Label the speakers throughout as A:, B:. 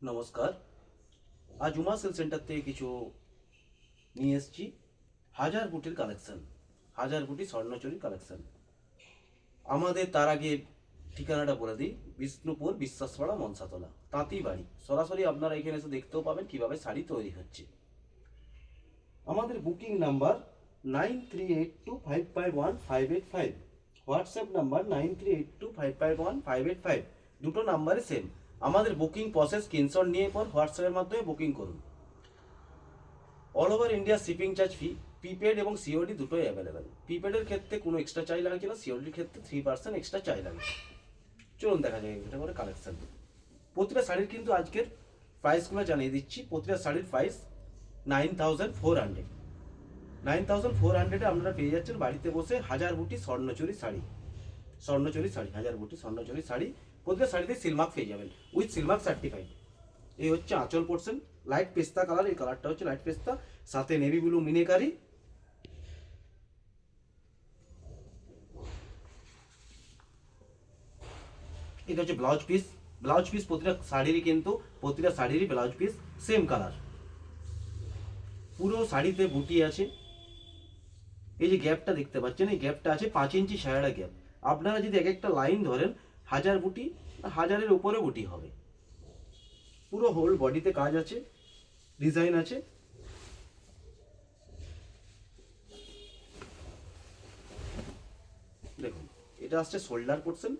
A: নমস্কার। আজ Uma sell centre থেকে কিছু নিয়ে এসেছি হাজার বুটির কালেকশন, হাজার বুটি স্বর্ণচুরির কালেকশন। আমাদের তার আগে ঠিকানাটা বলে দিই, বিষ্ণুপুর বিশ্বাসপাড়া মনসাতলা তাঁতি বাড়ি। সরাসরি আপনারা এখানে এসে দেখতেও পাবেন কিভাবে শাড়ি তৈরি হচ্ছে। আমাদের বুকিং নাম্বার 9382551585, হোয়াটসঅ্যাপ নাম্বার 9382551585। দুটো নাম্বারে সেম। আমাদের বুকিং প্রসেস স্ক্রিনশট নিয়ে পর হোয়াটসঅ্যাপের মাধ্যমে বুকিং করুন। All over India shipping charge free, prepaid এবং সিওডি দুটোই অ্যাভেলেবেল। প্রিপেডের ক্ষেত্রে কোনো এক্সট্রা চার্জ লাগছে না, সিওডির ক্ষেত্রে 3% এক্সট্রা চার্জ লাগছে। চলুন দেখা যায় এটা করে কালেকশন। প্রতিটা শাড়ির কিন্তু আজকের প্রাইসগুলো জানিয়ে দিচ্ছি। প্রতিটা শাড়ির প্রাইস 9400। 9400-এ আপনারা পেয়ে যাচ্ছেন বাড়িতে বসে হাজার বুটি স্বর্ণচুরি শাড়ি। হাজার বুটি স্বর্ণচুরি শাড়ি। প্রতিটা শাড়িতে সিলমার্ক পেয়ে যাবেন, উইথ সিলমার্ক সার্টিফাইড। এই হচ্ছে আঁচল পোর্শন, লাইট পেস্তা কালার। এই কালারটা হচ্ছে লাইট পেস্তা, সাথে নেভি ব্লু মিনেকারি। এটা হচ্ছে ব্লাউজ পিস। ব্লাউজ পিস প্রতিটা শাড়িরই ব্লাউজ পিস সেম কালার। পুরো শাড়িতে বুটি আছে। এই যে গ্যাপটা দেখতে পাচ্ছেন, এই গ্যাপটা আছে 5 ইঞ্চি সায়ারা গ্যাপ। আপনারা যদি এক একটা লাইন ধরেন, হাজার বুটি, হাজারের উপরে বুটি হবে। পুরো হোল বডিতে কাজ আছে, ডিজাইন আছে। দেখুন, এটা আসছে শোল্ডার পোর্শন,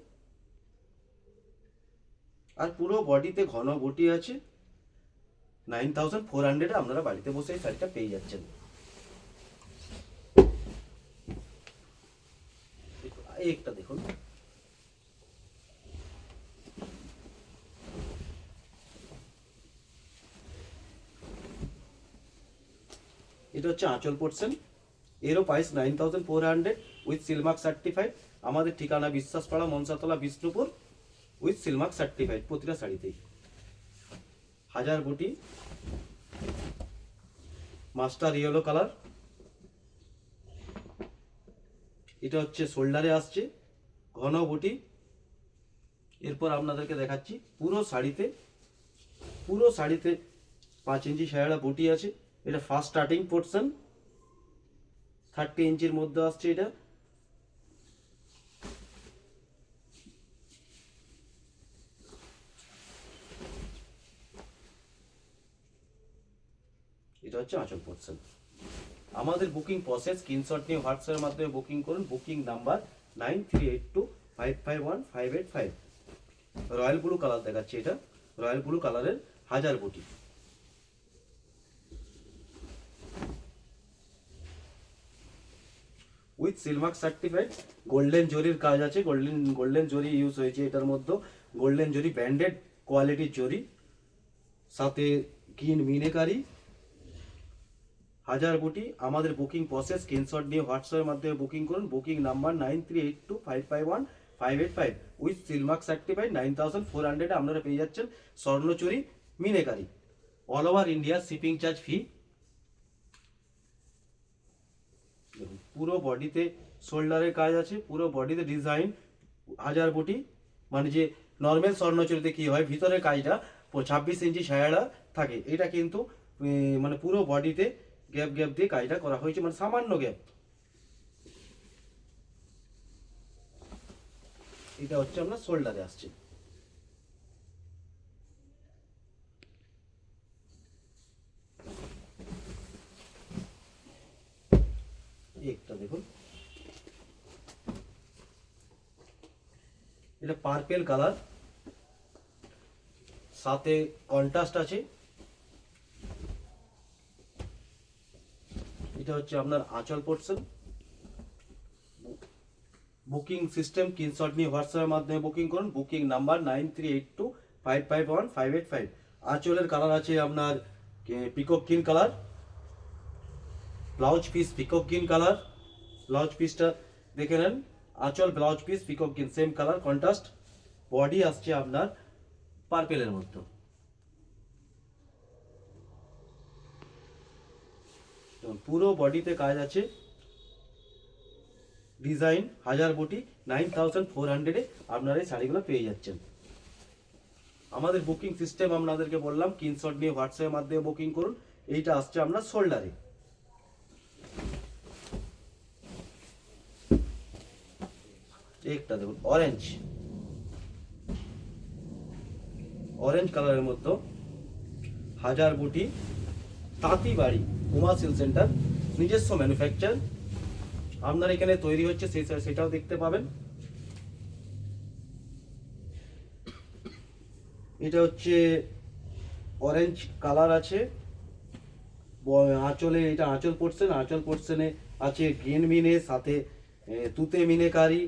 A: আর পুরো বডিতে ঘন বুটি আছে। 9400-এ আপনারা বাড়িতে বসে এই শাড়িটা পেয়ে যাচ্ছেন। এই একটা দেখুন, এটা হচ্ছে আঁচল পোর্শন। এরও প্রাইস 9400 উইথ সিলমার্ক সার্টিফাইড। আমাদের ঠিকানা Biswaspara Manasatala Bishnupur, with seal mark certified প্রতিটা শাড়িতেই। হাজার বুটি মাস্টার ইয়েলো কালার। এটা হচ্ছে শোল্ডারে আসছে ঘন বুটি। এরপর আপনাদেরকে দেখাচ্ছি পুরো শাড়িতে 5 ইঞ্চি সায়ারা বুটি আছে। এটা ফার্স্ট স্টার্টিং পোর্শন, 30 ইঞ্চির মধ্যে আসছে। এটা হচ্ছে আঁচল পোর্শন। আমাদের বুকিং প্রসেস স্ক্রিনশট নিয়ে হোয়াটসঅ্যাপের মাধ্যমে বুকিং করুন। Booking number 9382551585। Royal blue colour দেখাচ্ছে, এটা রয়্যাল ব্লু কালারের হাজার বুটি। With seal mark certified. গোল্ডেন জরির কাজ আছে, গোল্ডেন জরি ইউজ হয়েছে এটার মধ্যে। গোল্ডেন জরি ব্র্যান্ডেড কোয়ালিটির জরি, সাথে গ্রিন মিনেকারি। হাজার বুটি। আমাদের বুকিং প্রসেস স্ক্রিনশট নিয়ে হোয়াটসঅ্যাপের মাধ্যমে বুকিং করুন। Booking number 9382551585 with seal mark certified. 9400-এ আপনারা পেয়ে যাচ্ছেন স্বর্ণচুরি মিনেকারি। All over India shipping charge free. পুরো বডিতে শোল্ডারের কাজ আছে, পুরো বডিতে ডিজাইন। হাজার বুটি মানে যে নর্মাল স্বর্ণচুরিতে কি হয়, ভিতরের কাজটা 26 ইঞ্চি সায়ারা থাকে, এটা কিন্তু মানে পুরো বডিতে গ্যাপ গ্যাপ দিয়ে কাজটা করা হয়েছে, মানে সামান্য গ্যাপ। এটা হচ্ছে আপনার শোল্ডারে আসছে। একটা দেখুন, এটা পার্পেল কালার, সাথে কন্ট্রাস্ট আছে। এটা হচ্ছে আপনার আঁচল পোর্শন। বুকিং সিস্টেম স্ক্রিনশট নিয়ে হোয়াটসঅ্যাপের মাধ্যমে বুকিং করুন। Booking number 9382551585। আঁচলের কালার আছে আপনার peacock green colour. Blouse piece peacock green colour. Blouse পিসটা দেখে নেন। আঁচল blouse piece peacock green same colour contrast. Body আসছে আপনার পার্পেলের মধ্যে। পুরো বডিতে কাজ আছে, ডিজাইন। হাজার বুটি 9400-এ আপনারা এই শাড়িগুলো পেয়ে যাচ্ছেন। আমাদের বুকিং সিস্টেম আপনাদেরকে বললাম, স্ক্রিনশট নিয়ে হোয়াটসঅ্যাপের মাধ্যমে বুকিং করুন। এইটা আসছে আপনার শোল্ডারে। একটা দেখুন অরেঞ্জ কালারের মধ্যে হাজার বুটি, তাঁতি বাড়ি, উমা সিল্ক সেন্টার, নিজস্ব ম্যানুফ্যাকচার, আপনার এখানে তৈরি হচ্ছে সেটাও দেখতে পাবেন। এটা হচ্ছে অরেঞ্জ কালার আছে আঁচলে, এটা আঁচল পোর্শনে আছে গ্রিন মিনে, সাথে তুতে মিনেকারি।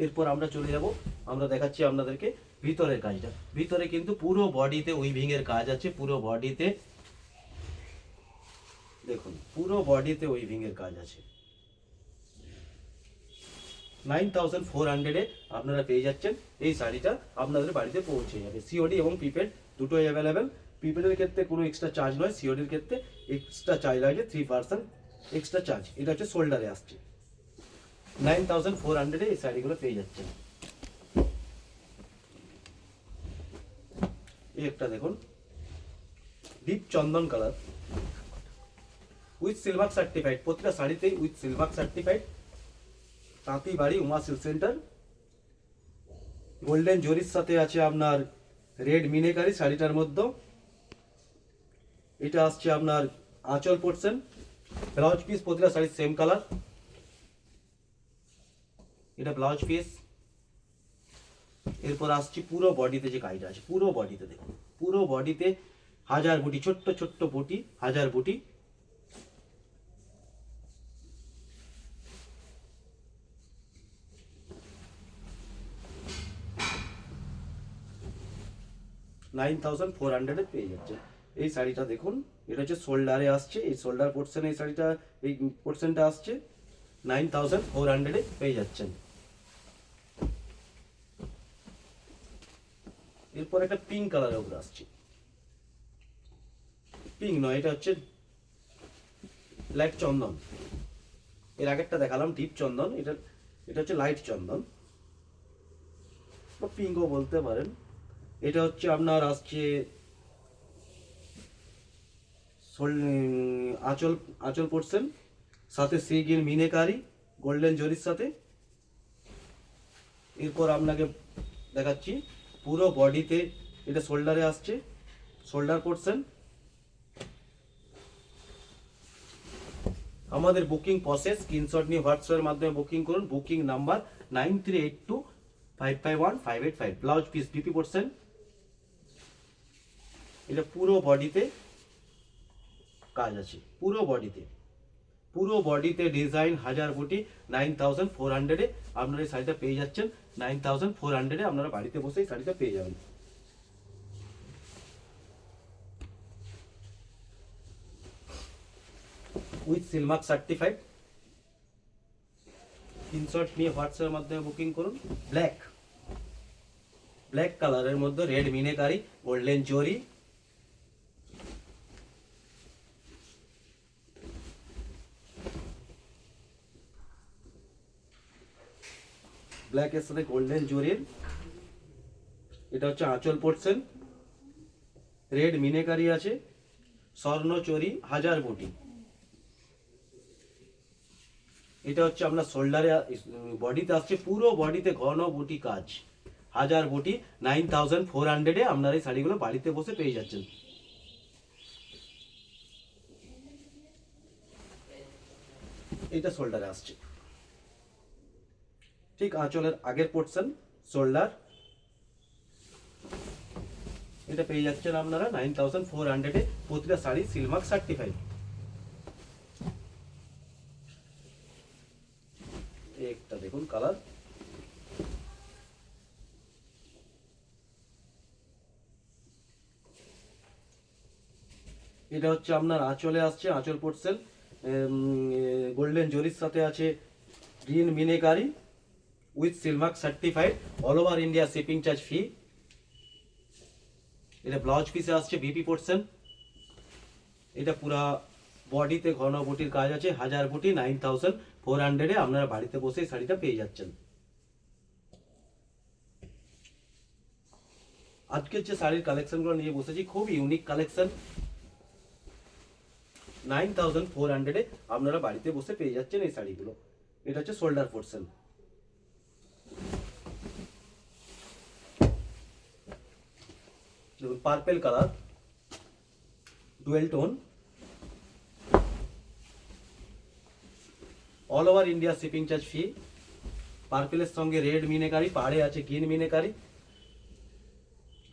A: এরপর আমরা চলে যাব, আমরা দেখাচ্ছি আপনাদেরকে ভিতরের কাজটা। ভিতরে কিন্তু পুরো বডিতে উইভিং এর কাজ আছে, পুরো বডিতে দেখুন, পুরো বডিতে উইভিং এর কাজ আছে। 9400 আপনারা পেয়ে যাচ্ছেন। এই শাড়িটা আপনাদের বাড়িতে পৌঁছে যাবে। সিওডি এবং প্রিপেড দুটোই অ্যাভেলেবেল। প্রিপেডের ক্ষেত্রে কোনো এক্সট্রা চার্জ নয়, সিওডির ক্ষেত্রে এক্সট্রা চার্জ লাগে 3% এক্সট্রা চার্জ। এটা হচ্ছে শোল্ডারে আসছে। 9400 এই শাড়িগুলো পেয়ে যাচ্ছেন। এই একটা দেখুন deep Chandan colour with silver certified, প্রতিটা শাড়িতেই উইথ সিলভার সার্টিফাইড, তাঁতি বাড়ি, উমা সিল্ক সেন্টার। গোল্ডেন জরির সাথে আছে আপনার রেড মিনেকারি শাড়িটার মধ্যে। এটা আসছে আপনার আঁচল পোর্শন, ব্লাউজ পিস প্রতিটা শাড়ির সেম কালার। এটা ব্লাউজ পিস। এরপর আসছি পুরো বডিতে যে কাজটা আছে, পুরো বডিতে দেখুন, পুরো বডিতে হাজার বুটি, ছোট্ট ছোট্ট বুটি, হাজার বুটি। $9400 পেয়ে যাচ্ছে এই শাড়িটা। দেখুন এটা হচ্ছে শোল্ডারে আসছে, এই শোল্ডার পোর্শনে এই শাড়িটা, এই পোর্শনটা আসছে। 9400 পেয়ে যাচ্ছেন। এরপর একটা পিঙ্ক কালারের উপরে আসছে, পিঙ্ক নয়, এটা হচ্ছে লাইট চন্দন। এর আগেরটা দেখালাম ডিপ চন্দন, এটা হচ্ছে লাইট চন্দন বা পিঙ্কও বলতে পারেন। এটা হচ্ছে আপনার আসছে আঁচল পোর্শন, সাথে সি গ্রিন মিনেকারি গোল্ডেন জরির সাথে। এরপর আপনাকে দেখাচ্ছি পুরো বডিতে, এটা শোল্ডারে আসছে, শোল্ডার পোর্শন। আমাদের বুকিং প্রসেস, স্ক্রিনশট নিয়ে হোয়াটসঅ্যাপের মাধ্যমে বুকিং করুন। Booking number 9382551585। Blouse piece BP portion. এটা পুরো বডিতে কাজ আছে, পুরো বডিতে ডিজাইন, হাজার বুটি। 9400 আপনারা এই শাড়িটা পেয়ে যাচ্ছেন। 9400 আপনারা বাড়িতে বসে এই শাড়িটা পেয়ে যাবেন। With seal mark certified. স্ক্রিনশট নিয়ে হোয়াটসঅ্যাপের মাধ্যমে বুকিং করুন। ব্ল্যাক কালারের মধ্যে রেড মিনেকারি, গোল্ডেন জরি, ব্ল্যাকের সাথে গোল্ডেন জরির। এটা হচ্ছে আঁচল পোর্শন, রেড মিনেকারি আছে, স্বর্ণচরি, হাজার বুটি। এটা হচ্ছে আপনার শোল্ডারে, বডিতে আসছে, পুরো বডিতে ঘন বুটি কাজ, হাজার বুটি। 9400 আপনারা এই শাড়িগুলো বাড়িতে বসে পেয়ে যাচ্ছেন। এটা শোল্ডারে আসছে, ঠিক আঁচলের আগের পোর্শন শোল্ডার। এটা পেয়ে যাচ্ছেন আপনারা 9400 প্রতিটা শাড়ি সিলমার্ক সার্টিফাইড। একটা দেখুন কালার, এটা হচ্ছে আপনার আঁচলে আসছে, আঁচল পোর্শন গোল্ডেন জরির সাথে আছে green meenakari with seal mark certified, all over India shipping charge free. এটা ব্লাউজ পিসে আসছে বিপি পোর্শন। এটা পুরা বডিতে ঘন বুটির কাজ আছে, হাজার বুটি। 9400 আপনারা বাড়িতে বসে শাড়িটা পেয়ে যাচ্ছেন। আজকের যে শাড়ির কালেকশনগুলো নিয়ে বসেছি খুব ইউনিক কালেকশন, 9400 আপনারা বাড়িতে বসে পেয়ে যাচ্ছেন এই শাড়িগুলো। এটা হচ্ছে শোল্ডার পোর্শন। দেখুন purple colour, dual tone, all over India shipping charge free. পার্পেলের সঙ্গে রেড মিনেকারি, পাড়ে আছে গ্রিন মিনেকারি।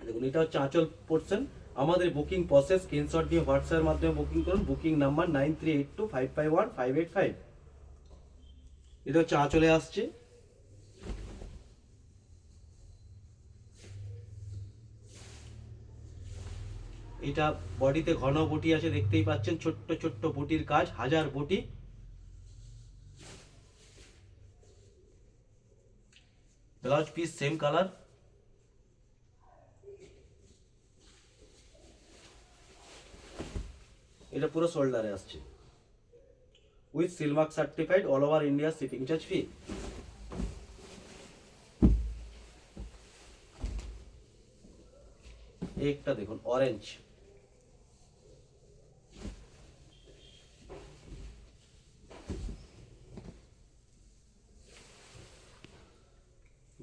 A: দেখুন এটা হচ্ছে আঁচল পোর্শন। আমাদের বুকিং প্রসেস স্ক্রিনশট দিয়ে হোয়াটসঅ্যাপের মাধ্যমে বুকিং করুন। Booking number 9382551585। এটা হচ্ছে আঁচলে আসছে। এটা বডিতে ঘন বুটি আছে, দেখতেই পাচ্ছেন ছোট্ট ছোট্ট বুটির কাজ, 1000 বুটি। Blouse piece same colour. এটা পুরো শোল্ডারে আসছে with seal mark certified, all over India shipping charge free. একটা দেখুন অরেঞ্জ,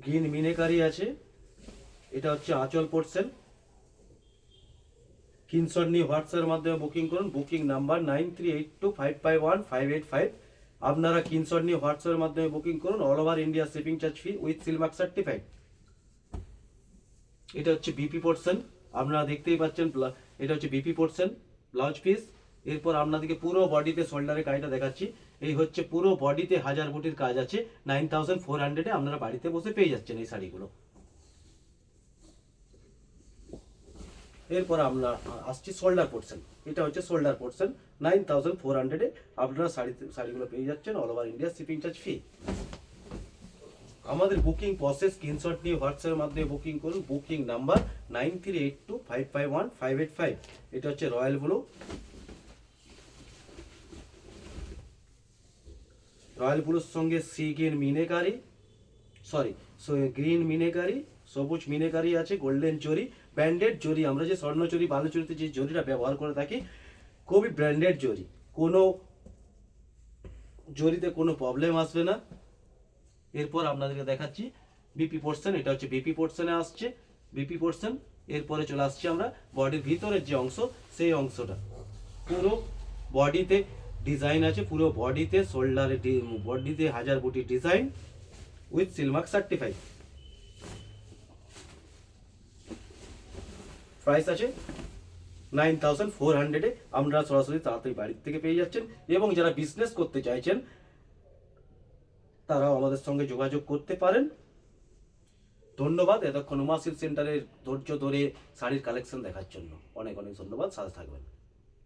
A: গ্রিন মিনেকারি আছে। এটা হচ্ছে আঁচল পোর্শন। স্ক্রিনশট নিয়ে হোয়াটসঅ্যাপের মাধ্যমে বুকিং করুন। Booking number 9382551585। আপনারা স্ক্রিনশট নিয়ে হোয়াটসঅ্যাপের মাধ্যমে বুকিং করুন। All over India shipping charge free with seal mark certified. এটা হচ্ছে বিপি পোর্শন, আপনারা দেখতেই পাচ্ছেন। এটা হচ্ছে বিপি পোর্শন, ব্লাউজ পিস। এরপর আপনাদেরকে পুরো বডিতে শোল্ডারের কাজটা দেখাচ্ছি। এই হচ্ছে পুরো বডিতে 1000 বুটির কাজ আছে। 9400 আপনারা বাড়িতে বসে পেয়ে যাচ্ছেন এই শাড়িগুলো। এরপর আমরা আসছি শোল্ডার পোর্শন। এটা হচ্ছে শোল্ডার পোর্শন, 9400 আপনারা শাড়িগুলো পেয়ে যাচ্ছেন, all over India shipping charge free. আমাদের বুকিং প্রসেস স্ক্রিনশট নিয়ে হোয়াটসঅ্যাপের মাধ্যমে বুকিং করুন। Booking number 9382551585। এটা হচ্ছে রয়্যাল ব্লু। রয়্যাল ব্লুর সঙ্গে sea green meenakari, green meenakari, সবুজ মিনেকারি আছে, গোল্ডেন জরি, ব্র্যান্ডেড জরি। আমরা যে স্বর্ণ জরি, বালু জরিতে যে জরিটা ব্যবহার করে থাকি, খুবই ব্র্যান্ডেড জরি। কোনো জরিতে কোনো প্রবলেম আসবে না। এরপর আপনাদেরকে দেখাচ্ছি বিপি পোর্শন। এটা হচ্ছে বিপি পোর্শনে আসছে, বিপি পোর্শন। এরপরে চলে আসছি আমরা বডির ভিতরের যে অংশ, সেই অংশটা পুরো বডিতে ডিজাইন আছে। পুরো বডিতে শোল্ডারে বডিতে 1000 বুটি design with seal mark certified. Price আছে 9400। আমরা সরাসরি তাড়াতাড়ি বাড়ির থেকে পেয়ে যাচ্ছেন। এবং যারা বিজনেস করতে চাইছেন তারাও আমাদের সঙ্গে যোগাযোগ করতে পারেন। ধন্যবাদ এতক্ষণ উমা সিল্ক সেন্টারের ধৈর্য ধরে শাড়ির কালেকশন দেখার জন্য। অনেক অনেক ধন্যবাদ, সাথে থাকবেন।